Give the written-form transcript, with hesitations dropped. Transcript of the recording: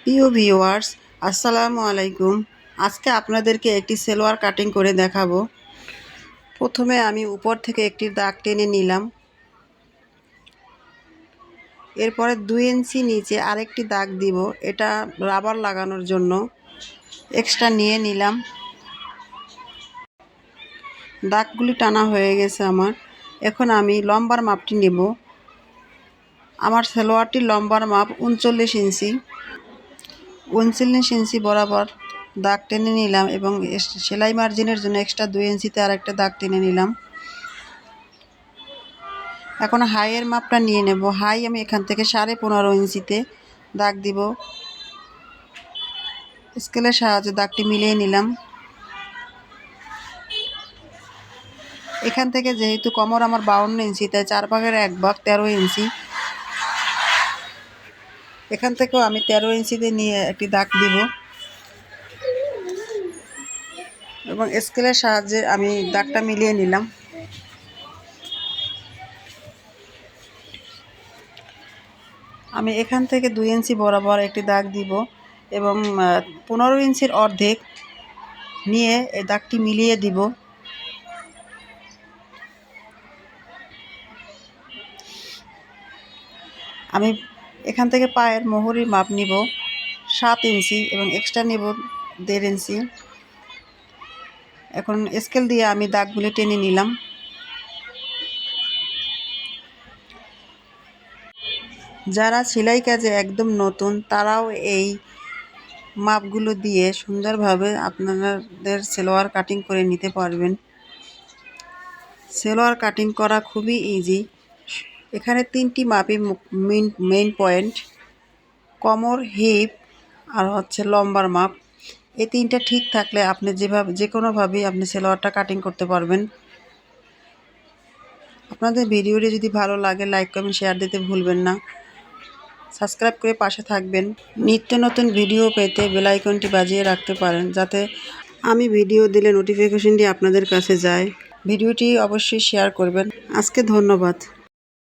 প্রিয় ভিউয়ার্স, আসসালামু আলাইকুম। আজকে আপনাদেরকে একটি সেলোয়ার কাটিং করে দেখাবো। প্রথমে আমি উপর থেকে একটি দাগ টেনে নিলাম। এরপরে 2 ইঞ্চি নিচে আরেকটি দাগ দিব, এটা রাবার লাগানোর জন্য এক্সট্রা নিয়ে নিলাম। দাগগুলি টানা হয়ে গেছে আমার। এখন আমি লম্বার মাপটি নেব। আমার সেলোয়ারটির লম্বার মাপ 39 ইঞ্চি। 39 ইঞ্চি বরাবর দাগ টেনে নিলাম এবং সেলাই মার্জিনের জন্য এক্সট্রা 2 ইঞ্চিতে আরেকটা দাগ টেনে নিলাম। এখন হাইয়ের মাপটা নিয়ে নেব। হাই আমি এখান থেকে 15.5 ইঞ্চিতে দাগ দিব। স্কেলের সাহায্যে দাগটি মিলিয়ে নিলাম। এখান থেকে যেহেতু কোমর আমার 52 ইঞ্চি, তাই 4 ভাগের 1 ভাগ 13 ইঞ্চি। এখান থেকেও আমি 13 ইঞ্চিতে নিয়ে একটি দাগ দিব এবং স্কেলের সাহায্যে আমি দাগটা মিলিয়ে নিলাম। আমি এখান থেকে 2 ইঞ্চি বরাবর একটি দাগ দিব এবং 15 ইঞ্চির অর্ধেক নিয়ে এই দাগটি মিলিয়ে দিব। আমি এখান থেকে পায়ের মোহরির মাপ নিব 7 ইঞ্চি এবং এক্সট্রা নেব 1.5 ইঞ্চি। এখন স্কেল দিয়ে আমি দাগগুলি টেনে নিলাম। যারা সেলাই কাজে একদম নতুন, তারাও এই মাপগুলো দিয়ে সুন্দরভাবে আপনাদের সেলোয়ার কাটিং করে নিতে পারবেন। সেলোয়ার কাটিং করা খুবই ইজি। এখানে 3টি মাপই মেইন পয়েন্ট: কোমর, হিপ আর লম্বার মাপ। এই 3টা ঠিক থাকলে আপনি যে কোনোভাবেই আপনি সেলোয়ারটা কাটিং করতে পারবেন। আপনাদের ভিডিওটি যদি ভালো লাগে, লাইক কমেন্ট শেয়ার দিতে ভুলবেন না। সাবস্ক্রাইব করে পাশে থাকবেন। নিত্য নতুন ভিডিও পেতে বেল আইকনটি বাজিয়ে রাখতে পারেন, যাতে আমি ভিডিও দিলে নোটিফিকেশনটি আপনাদের কাছে যায়। ভিডিওটি অবশ্যই শেয়ার করবেন। আজকে ধন্যবাদ।